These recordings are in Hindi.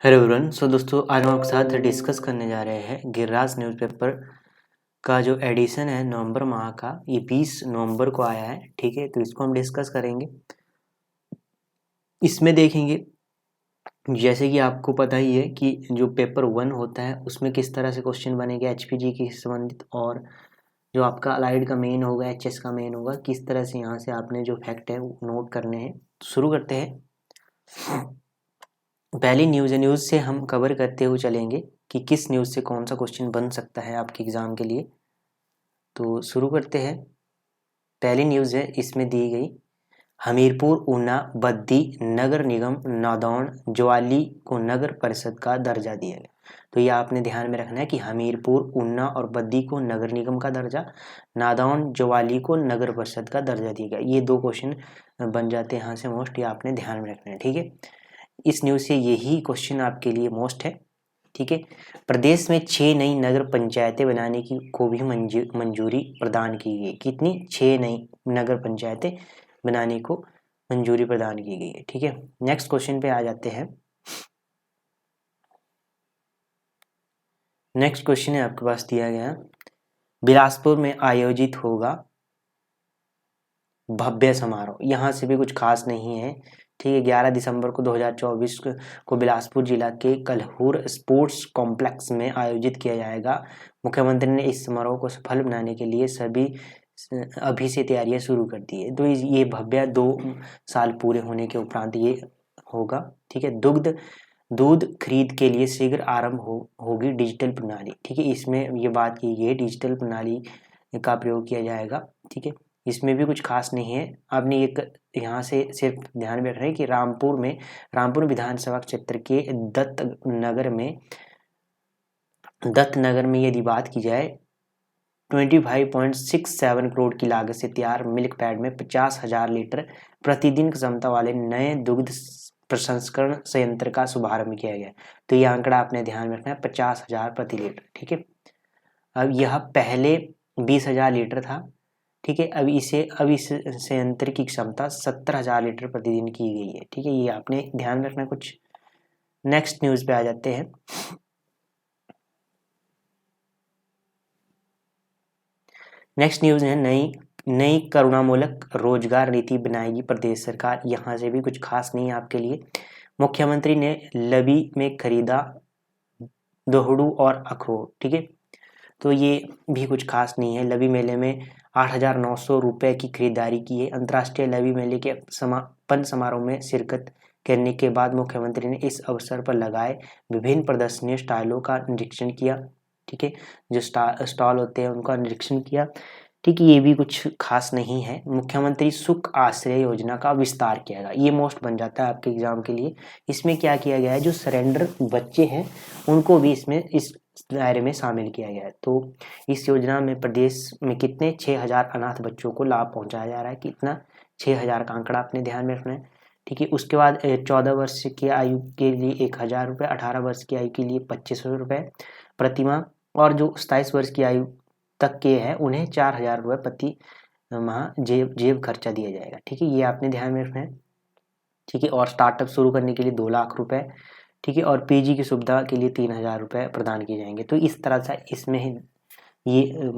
Hello everyone. दोस्तों आज हम आपके साथ डिस्कस करने जा रहे हैं गिर्रास न्यूज़पेपर का जो एडिशन है नवंबर माह का, ये 20 नवंबर को आया है। ठीक है, तो इसको हम डिस्कस करेंगे। इसमें देखेंगे जैसे कि आपको पता ही है कि जो पेपर 1 होता है उसमें किस तरह से क्वेश्चन बनेंगे HPG के संबंधित, और जो आपका अलाइड का मेन होगा, HS का मेन होगा, किस तरह से यहाँ से आपने जो फैक्ट है वो नोट करने हैं। तो शुरू करते हैं। पहली न्यूज़ से हम कवर करते हुए चलेंगे कि किस न्यूज़ से कौन सा क्वेश्चन बन सकता है आपके एग्ज़ाम के लिए। तो शुरू करते हैं। पहली न्यूज़ है, इसमें दी गई हमीरपुर, ऊना, बद्दी नगर निगम, नादौन, ज्वाली को नगर परिषद का दर्जा दिया गया। तो ये आपने ध्यान में रखना है कि हमीरपुर, ऊना और बद्दी को नगर निगम का दर्जा, नादौन, ज्वाली को नगर परिषद का दर्जा दिया गया। ये दो क्वेश्चन बन जाते हैं यहाँ से मोस्ट, ये आपने ध्यान में रखना है। ठीक है, इस न्यूज़ से यही क्वेश्चन आपके लिए मोस्ट है। ठीक है, प्रदेश में 6 नई नगर पंचायतें बनाने की को भी मंजूरी प्रदान की गई। कितनी? 6 नई नगर पंचायतें बनाने को मंजूरी प्रदान की गई है। ठीक है, नेक्स्ट क्वेश्चन पे आ जाते हैं। नेक्स्ट क्वेश्चन है आपके पास दिया गया, बिलासपुर में आयोजित होगा भव्य समारोह। यहाँ से भी कुछ खास नहीं है। ठीक है, 11 दिसंबर को 2024 को बिलासपुर जिला के कलहूर स्पोर्ट्स कॉम्प्लेक्स में आयोजित किया जाएगा। मुख्यमंत्री ने इस समारोह को सफल बनाने के लिए अभी से तैयारियां शुरू कर दी है। तो ये भव्य 2 साल पूरे होने के उपरांत ये होगा। ठीक है, दूध खरीद के लिए शीघ्र आरंभ होगी डिजिटल प्रणाली। ठीक है, इसमें ये बात की गई है डिजिटल प्रणाली का प्रयोग किया जाएगा। ठीक है, इसमें भी कुछ खास नहीं है। आपने एक यहाँ से सिर्फ ध्यान में रख रहे हैं कि रामपुर विधानसभा क्षेत्र के दत्त नगर में यदि बात की जाए 25.67 करोड़ की लागत से तैयार मिल्क पैड में 50,000 लीटर प्रतिदिन क्षमता वाले नए दुग्ध प्रसंस्करण संयंत्र का शुभारंभ किया गया। तो यह आंकड़ा आपने ध्यान में रखना है, 50,000 प्रति लीटर। ठीक है, अब यह पहले 20,000 लीटर था। ठीक है, अब इस संयंत्र की क्षमता 70,000 लीटर प्रतिदिन की गई है। ठीक है, ये आपने ध्यान रखना कुछ। नेक्स्ट न्यूज पे आ जाते हैं। नेक्स्ट न्यूज है, नई करुणामूलक रोजगार नीति बनाएगी प्रदेश सरकार। यहाँ से भी कुछ खास नहीं है आपके लिए। मुख्यमंत्री ने लबी में खरीदा दोहड़ू और अखरोट। ठीक है, तो ये भी कुछ खास नहीं है। लवी मेले में 8,900 रुपये की खरीदारी की है। अंतर्राष्ट्रीय लवी मेले के समापन समारोह में शिरकत करने के बाद मुख्यमंत्री ने इस अवसर पर लगाए विभिन्न प्रदर्शनी स्टॉलों का निरीक्षण किया। ठीक है, जो स्टॉल होते हैं उनका निरीक्षण किया। ठीक है, ये भी कुछ खास नहीं है। मुख्यमंत्री सुख आश्रय योजना का विस्तार किया गया। ये मोस्ट बन जाता है आपके एग्जाम के लिए। इसमें क्या किया गया है, जो सरेंडर बच्चे हैं उनको भी इसमें इस दायरे में शामिल किया गया है। तो इस योजना में प्रदेश में कितने 6,000 अनाथ बच्चों को लाभ पहुंचाया जा रहा है। कितना? 6,000 का आंकड़ा आपने ध्यान में रखना है। ठीक है, उसके बाद 14 वर्ष की आयु के लिए 1,000 रुपये, 18 वर्ष की आयु के लिए 2,500 रुपये प्रतिमाह, और जो 27 वर्ष की आयु तक के हैं उन्हें 4,000 रुपये प्रति माह जेब खर्चा दिया जाएगा। ठीक है, ये आपने ध्यान में रखना है। ठीक है, और स्टार्टअप शुरू करने के लिए 2 लाख रुपए। ठीक है, और PG की सुविधा के लिए 3,000 रुपये प्रदान किए जाएंगे। तो इस तरह से इसमें ये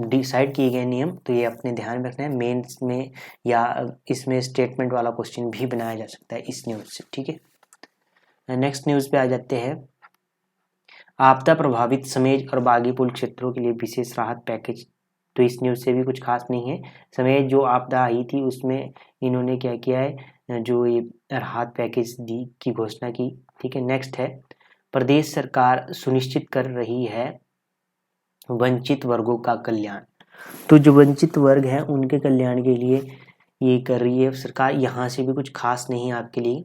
डिसाइड किए गए नियम, तो ये अपने ध्यान में रखना है। मेंस में या इसमें स्टेटमेंट वाला क्वेश्चन भी बनाया जा सकता है इस न्यूज़ से। ठीक है, नेक्स्ट न्यूज़ पे आ जाते हैं। आपदा प्रभावित समेज और बागीपुल क्षेत्रों के लिए विशेष राहत पैकेज। तो इस न्यूज़ से भी कुछ खास नहीं है। समेज जो आपदा आई थी उसमें इन्होंने क्या किया है, जो ये राहत पैकेज की घोषणा की। ठीक है, नेक्स्ट है, प्रदेश सरकार सुनिश्चित कर रही है वंचित वर्गों का कल्याण। तो जो वंचित वर्ग है उनके कल्याण के लिए ये कर रही है सरकार। यहाँ से भी कुछ खास नहीं है आपके लिए।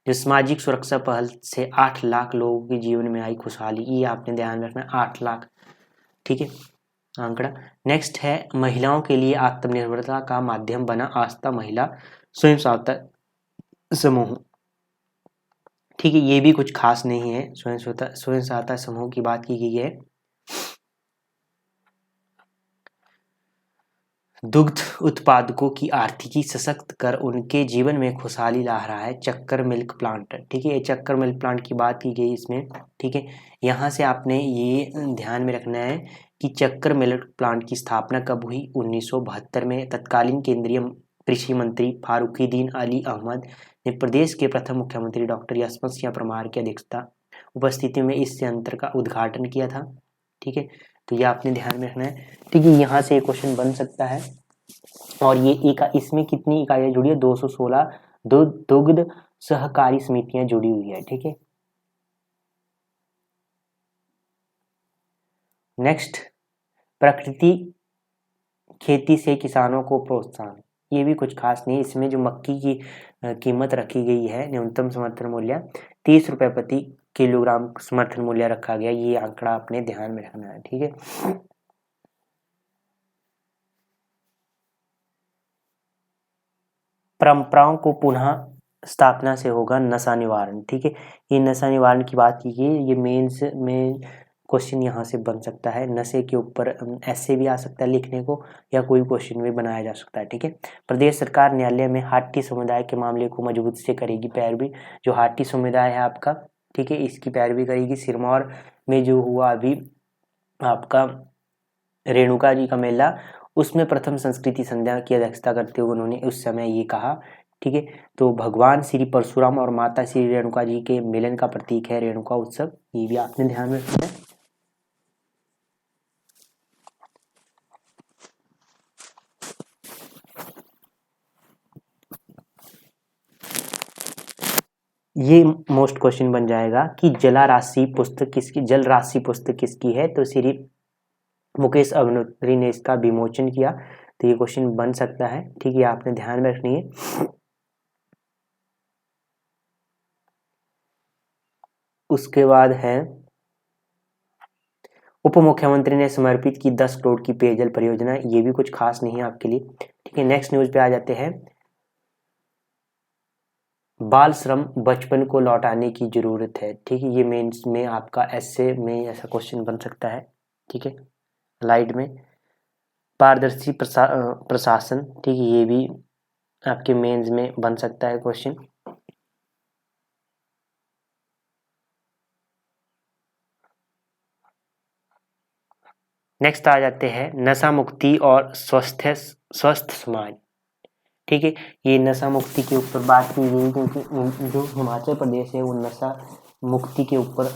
जो सामाजिक सुरक्षा पहल से 8 लाख लोगों के जीवन में आई खुशहाली, ये आपने ध्यान रखना है, 8 लाख। ठीक है, आंकड़ा। नेक्स्ट है, महिलाओं के लिए आत्मनिर्भरता का माध्यम बना आस्था महिला स्वयं सहायता समूह। ठीक है, ये भी कुछ खास नहीं है। स्वयं सहायता समूह की बात की गई है। दुग्ध उत्पादकों की आर्थिकी सशक्त कर उनके जीवन में खुशहाली ला रहा है चक्कर मिल्क प्लांट। ठीक है, ये चक्कर मिल्क प्लांट की बात की गई इसमें। ठीक है, यहाँ से आपने ये ध्यान में रखना है कि चक्कर मिल्क प्लांट की स्थापना कब हुई? 1972 में तत्कालीन केंद्रीय कृषि मंत्री फारुखीद्दीन अली अहमद ने प्रदेश के प्रथम मुख्यमंत्री डॉक्टर यशवंत सिंह परमार की अध्यक्षता उपस्थिति में इस संयंत्र का उद्घाटन किया था। ठीक है, तो ये आपने ध्यान में रखना है। ठीक है, यहाँ से एक क्वेश्चन बन सकता है। और ये इसमें कितनी इकाइयाँ जुड़ी है? 216 दुग्ध सहकारी समितियां जुड़ी हुई है। ठीक है, नेक्स्ट, प्रकृति खेती से किसानों को प्रोत्साहन। ये भी कुछ खास नहीं, इसमें जो मक्की की कीमत रखी गई है, न्यूनतम समर्थन मूल्य 30 रुपए प्रति किलोग्राम समर्थन मूल्य रखा गया। ये आंकड़ा आपने ध्यान में रखना है। ठीक है, परंपराओं को पुनः स्थापना से होगा नशा निवारण। ठीक है, ये नशा निवारण की बात की गई, ये मेंस में क्वेश्चन यहाँ से बन सकता है। नशे के ऊपर ऐसे भी आ सकता है लिखने को, या कोई क्वेश्चन भी बनाया जा सकता है। ठीक है, प्रदेश सरकार न्यायालय में हाटी समुदाय के मामले को मजबूती से करेगी पैरवी। जो हाटी समुदाय है आपका, ठीक है, इसकी पैरवी करेगी। सिरमौर में जो हुआ अभी आपका रेणुका जी का मेला, उसमें प्रथम संस्कृति संध्या की अध्यक्षता करते हुए उन्होंने उस समय ये कहा। ठीक है, तो भगवान श्री परशुराम और माता श्री रेणुका जी के मिलन का प्रतीक है रेणुका उत्सव। ये भी आपने ध्यान में रखना है। ये मोस्ट क्वेश्चन बन जाएगा कि जल राशि पुस्तक किसकी है? तो श्री मुकेश अग्निहोत्री ने इसका विमोचन किया। तो ये क्वेश्चन बन सकता है। ठीक है, आपने ध्यान में रखनी है। उसके बाद है उप मुख्यमंत्री ने समर्पित की 10 करोड़ की पेयजल परियोजना। ये भी कुछ खास नहीं है आपके लिए। ठीक है, नेक्स्ट न्यूज पे आ जाते हैं। बाल श्रम बचपन को लौटाने की जरूरत है। ठीक है, ये मेंस में आपका ऐसे में ऐसा क्वेश्चन बन सकता है। ठीक है, लाइट में पारदर्शी प्रशासन। ठीक है, ये भी आपके मेंस में बन सकता है क्वेश्चन। नेक्स्ट आ जाते हैं नशा मुक्ति और स्वस्थ समाज। ठीक है, ये नशा मुक्ति के ऊपर बात की गई, क्योंकि जो हिमाचल प्रदेश है वो नशा मुक्ति के ऊपर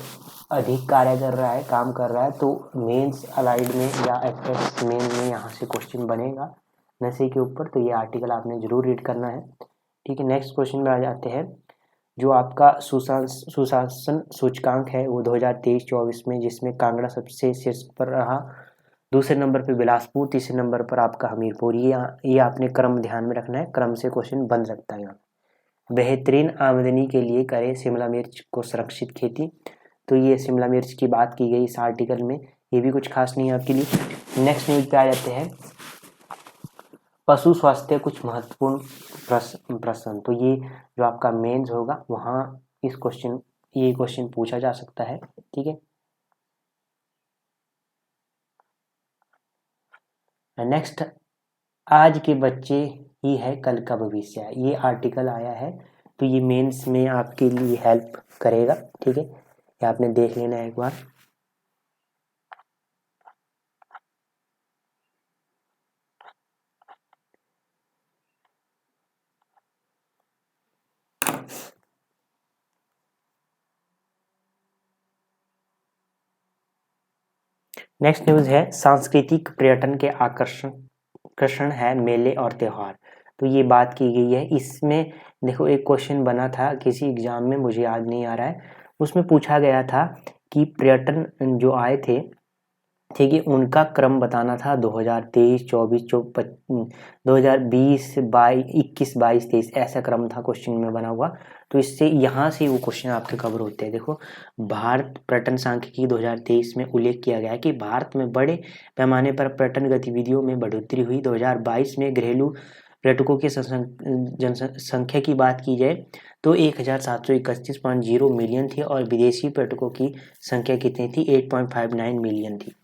अधिक कार्य कर रहा है, काम कर रहा है। तो मेंस अलाइड में या एपेक्स मेन में यहाँ से क्वेश्चन बनेगा नशे के ऊपर। तो ये आर्टिकल आपने जरूर रीड करना है। ठीक है, नेक्स्ट क्वेश्चन में आ जाते हैं। जो आपका सुशासन सूचकांक है वो 2023-24 में, जिसमें कांगड़ा सबसे शीर्ष पर रहा, दूसरे नंबर पे बिलासपुर, तीसरे नंबर पर आपका हमीरपुर। ये आपने क्रम ध्यान में रखना है, क्रम से क्वेश्चन बन सकता है यहाँ। बेहतरीन आमदनी के लिए करें शिमला मिर्च को सुरक्षित खेती। तो ये शिमला मिर्च की बात की गई इस आर्टिकल में। ये भी कुछ खास नहीं है आपके लिए। नेक्स्ट न्यूज पे आ जाते हैं। पशु स्वास्थ्य कुछ महत्वपूर्ण प्रश्न। तो ये जो आपका मेंस होगा वहाँ ये क्वेश्चन पूछा जा सकता है। ठीक है, नेक्स्ट, आज के बच्चे ही है कल का भविष्य। ये आर्टिकल आया है, तो ये मेंस में आपके लिए हेल्प करेगा। ठीक है, ये आपने देख लेना है एक बार। नेक्स्ट न्यूज है सांस्कृतिक पर्यटन के आकर्षण है मेले और त्योहार। तो ये बात की गई है। इसमें देखो एक क्वेश्चन बना था किसी एग्जाम में, मुझे याद नहीं आ रहा है, उसमें पूछा गया था कि पर्यटन जो आए थे, ठीक है, उनका क्रम बताना था 2023, 24, 2020, 21, 22, 23, ऐसा क्रम था क्वेश्चन में बना हुआ। तो इससे यहाँ से वो क्वेश्चन आपके कवर होते हैं। देखो, भारत पर्यटन सांख्यिकी 2023 में उल्लेख किया गया है कि भारत में बड़े पैमाने पर पर्यटन गतिविधियों में बढ़ोतरी हुई। 2022 में घरेलू पर्यटकों की जनसंख्या की बात की जाए तो 1731.0 मिलियन थी, और विदेशी पर्यटकों की संख्या कितनी थी? 8.59 मिलियन थी।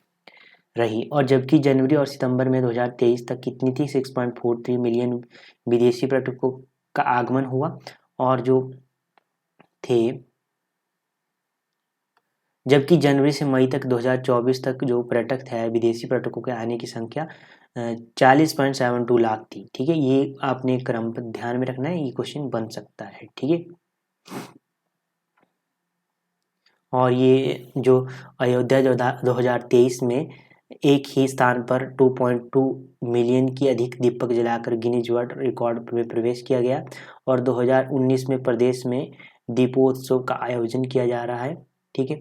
रही। और जबकि जनवरी और सितंबर में 2023 तक कितनी थी, 6.43 मिलियन विदेशी पर्यटकों का आगमन हुआ। और जो थे, जबकि जनवरी से मई तक 2024 तक जो पर्यटक थे, विदेशी पर्यटकों के आने की संख्या 40.72 लाख थी। ठीक है, ये आपने क्रम पर ध्यान में रखना है, ये क्वेश्चन बन सकता है। ठीक है, और ये जो अयोध्या 2023 में एक ही स्थान पर 2.2 मिलियन की अधिक दीपक जलाकर गिनीज वर्ल्ड रिकॉर्ड में प्रवेश किया गया। और 2019 में प्रदेश में दीपोत्सव का आयोजन किया जा रहा है। ठीक है,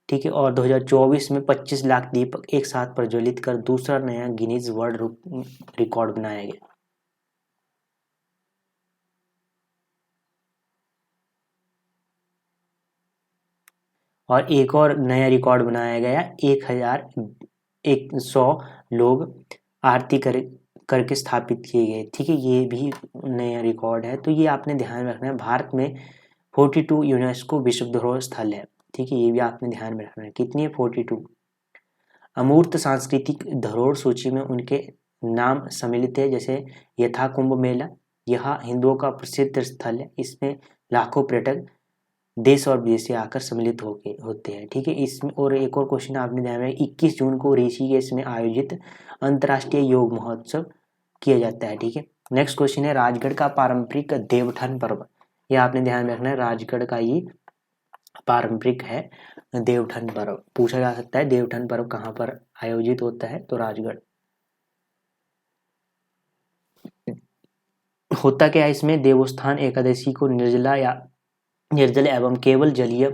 ठीक है, और 2024 में 25 लाख दीपक एक साथ प्रज्वलित कर दूसरा नया गिनीज वर्ल्ड रिकॉर्ड बनाया गया। और एक और नया रिकॉर्ड बनाया गया, 1100 लोग आरती करके स्थापित किए गए। ठीक है, ये भी नया रिकॉर्ड है। तो ये आपने ध्यान रखना है। भारत में 42 यूनेस्को विश्व धरोहर स्थल है। ठीक है, ये भी आपने ध्यान में रखना है। कितनी है, 42। अमूर्त सांस्कृतिक धरोहर सूची में उनके नाम सम्मिलित है, जैसे यथा कुंभ मेला, यह हिंदुओं का प्रसिद्ध स्थल है। इसमें लाखों पर्यटक देश और विदेश से आकर सम्मिलित होते हैं। ठीक है, इसमें और एक और क्वेश्चन आपने ध्यान में, 21 जून को ऋषिकेश में आयोजित अंतर्राष्ट्रीय योग महोत्सव किया जाता है। ठीक है, नेक्स्ट क्वेश्चन है, राजगढ़ का पारंपरिक देवउठान पर्व। ये आपने ध्यान में रखना है, राजगढ़ का ये पारंपरिक है देवउठान पर्व। पूछा जा सकता है देवउठान पर्व कहाँ पर आयोजित होता है, तो राजगढ़। होता क्या है इसमें, देवस्थान एकादशी को निर्जल एवं केवल जलीय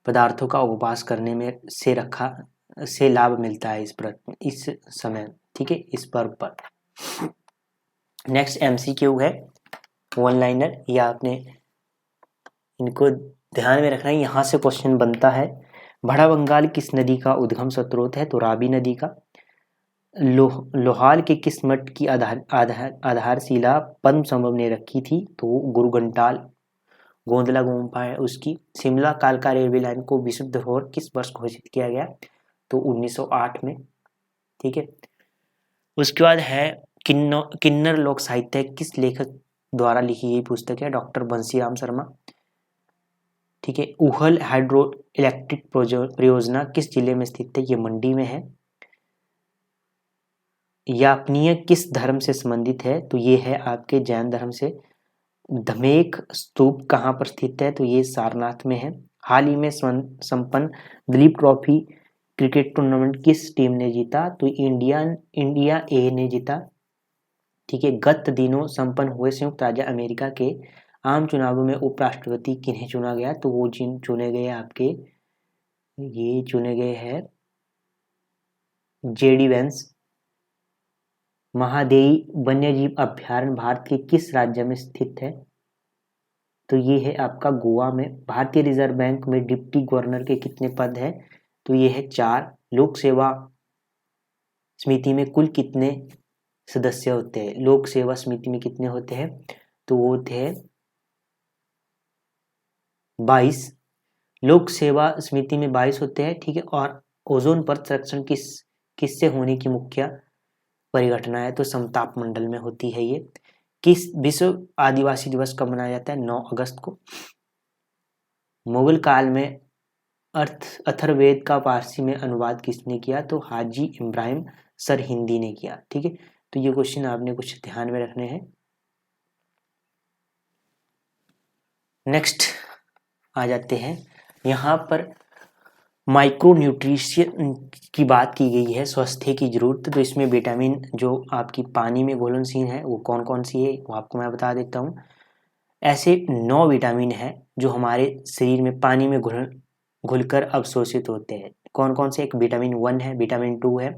पदार्थों का उपवास करने में से लाभ मिलता है इस समय। ठीक है, इस पर्व पर। नेक्स्ट एमसीक्यू है, वन लाइनर। या आपने इनको ध्यान में रखना है, यहाँ से क्वेश्चन बनता है। बड़ा बंगाल किस नदी का उद्गम स्रोत है, तो रावी नदी का। लोहाल के किस मठ की आधारशिला पद्म संभव ने रखी थी, तो गुरु घंटाल गोंदला गुम्फा है उसकी। शिमला कालका रेलवे लाइन को विश्व धरोहर किस वर्ष घोषित किया गया, तो 1908 में। ठीक है, उसके बाद है किन्नर लोक साहित्य किस लेखक द्वारा लिखी गई पुस्तक है, डॉक्टर बंसीराम शर्मा। ठीक है, उहल हाइड्रो इलेक्ट्रिक परियोजना किस जिले में स्थित है, ये मंडी में है। यापनीय किस धर्म से संबंधित है, तो ये है आपके जैन धर्म से। धमेक स्तूप कहाँ पर स्थित है, तो ये सारनाथ में है। हाल ही में संपन्न दिलीप ट्रॉफी क्रिकेट टूर्नामेंट किस टीम ने जीता, तो इंडिया ए ने जीता। ठीक है, गत दिनों संपन्न हुए संयुक्त राज्य अमेरिका के आम चुनावों में उपराष्ट्रपति किन्हें चुना गया, तो वो चुने गए आपके, ये चुने गए हैं जेडी वेंस। महादेई वन्यजीव अभ्यारण्य भारत के किस राज्य में स्थित है, तो ये है आपका गोवा में। भारतीय रिजर्व बैंक में डिप्टी गवर्नर के कितने पद हैं, तो ये है 4। लोक सेवा समिति में कुल कितने सदस्य होते हैं, लोक सेवा समिति में कितने होते हैं, तो वो होते हैं 22। लोक सेवा समिति में 22 होते हैं। ठीक है, और ओजोन परत संरक्षण किससे होने की मुख्य परिघटना है, तो समताप मंडल में होती है ये। किस विश्व आदिवासी दिवस कब मनाया जाता है, 9 अगस्त को। मुगल काल में अथर्ववेद का पारसी में अनुवाद किसने किया, तो हाजी इब्राहिम सर हिंदी ने किया। ठीक है, तो ये क्वेश्चन आपने कुछ ध्यान में रखने हैं। नेक्स्ट आ जाते हैं, यहाँ पर माइक्रो न्यूट्रिशन की बात की गई है, स्वास्थ्य की जरूरत। तो इसमें विटामिन जो आपकी पानी में घुलनशील है वो कौन कौन सी है, वो आपको मैं बता देता हूँ। ऐसे 9 विटामिन है जो हमारे शरीर में पानी में घुलकर अवशोषित होते हैं। कौन कौन से, एक विटामिन 1 है, विटामिन 2 है,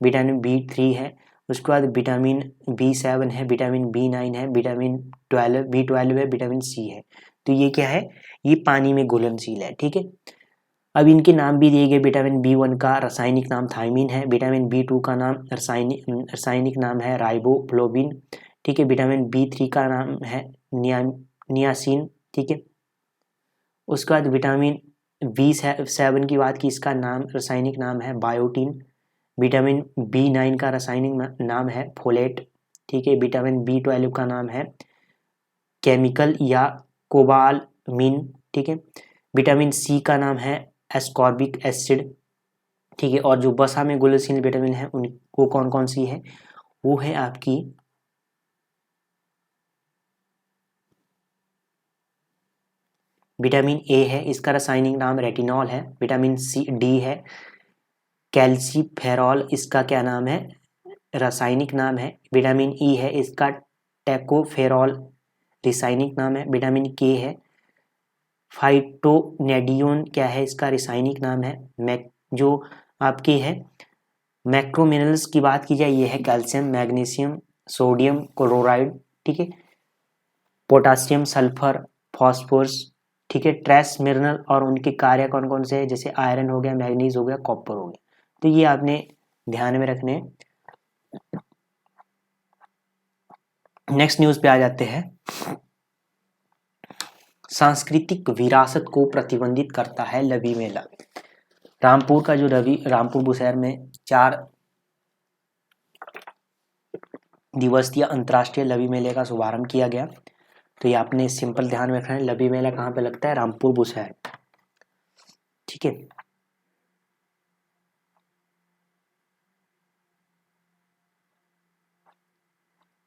विटामिन B3 है, उसके बाद विटामिन B7 है, विटामिन B9 है, विटामिन B12 है, विटामिन C है। तो ये क्या है, ये पानी में घुलनशील है। ठीक है, अब इनके नाम भी दिए गए। विटामिन B1 का रासायनिक नाम थायमिन है, विटामिन B2 का नाम रासायनिक नाम है राइबोफ्लोविन। ठीक है, विटामिन B3 का नाम है नियासिन। ठीक है, उसके बाद विटामिन B7 की बात की, इसका नाम रासायनिक नाम है बायोटीन। विटामिन B9 का रासायनिक नाम है फोलेट। ठीक है, विटामिन B12 का नाम है केमिकल या कोबालमिन। ठीक है, विटामिन C का नाम है एस्कॉर्बिक एसिड। ठीक है, और जो वसा में घुलनशील विटामिन है उन वो कौन कौन सी है, वो है आपकी विटामिन ए है, इसका रासायनिक नाम रेटिनॉल है। विटामिन D है कैल्सीफेरॉल, इसका क्या नाम है, रासायनिक नाम है। विटामिन ई है, इसका टेकोफेरॉल रासायनिक नाम है। विटामिन के है फाइटोनेडियोन, क्या है इसका रासायनिक नाम है। जो आपकी है मैक्रो मिनरल्स की बात की जाए, ये है कैल्शियम, मैग्नीशियम, सोडियम क्लोराइड। ठीक है, पोटासियम, सल्फर, फॉस्फोरस। ठीक है, ट्रेस मिनरल और उनके कार्य कौन कौन से हैं, जैसे आयरन हो गया, मैग्नीज हो गया, कॉपर हो गया। तो ये आपने ध्यान में रखने। नेक्स्ट न्यूज पे आ जाते हैं। सांस्कृतिक विरासत को प्रतिबंधित करता है लवी मेला। रामपुर का जो रामपुर बुशहर में 4 दिवसीय अंतर्राष्ट्रीय लवी मेले का शुभारंभ किया गया। तो ये आपने सिंपल ध्यान में रखना है, लवी मेला कहाँ पे लगता है, रामपुर बुशहर। ठीक है,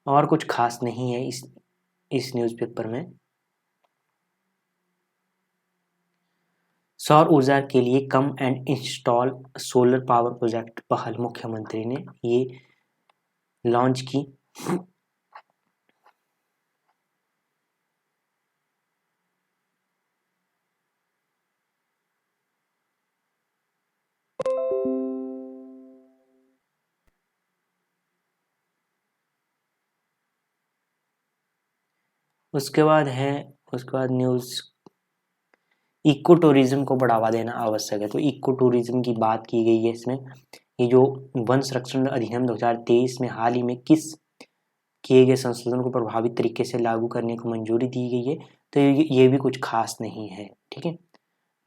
और कुछ खास नहीं है इस न्यूज़पेपर में। सौर ऊर्जा के लिए come and install solar power project पहल मुख्यमंत्री ने ये लॉन्च की। उसके बाद न्यूज़ इको टूरिज्म को बढ़ावा देना आवश्यक है। तो इको टूरिज्म की बात की गई है इसमें। ये जो वन संरक्षण अधिनियम 2023 में हाल ही में किस किए गए संशोधन को प्रभावी तरीके से लागू करने को मंजूरी दी गई है, तो ये भी कुछ खास नहीं है। ठीक है,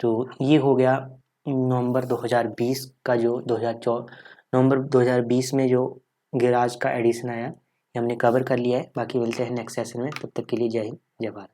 तो ये हो गया नवंबर 2020 का, जो नवंबर 2020 में जो गिराज का एडिशन आया, ये हमने कवर कर लिया है। बाकी मिलते हैं नेक्स्ट सेशन में, तब तक के लिए जय हिंद, जय भारत।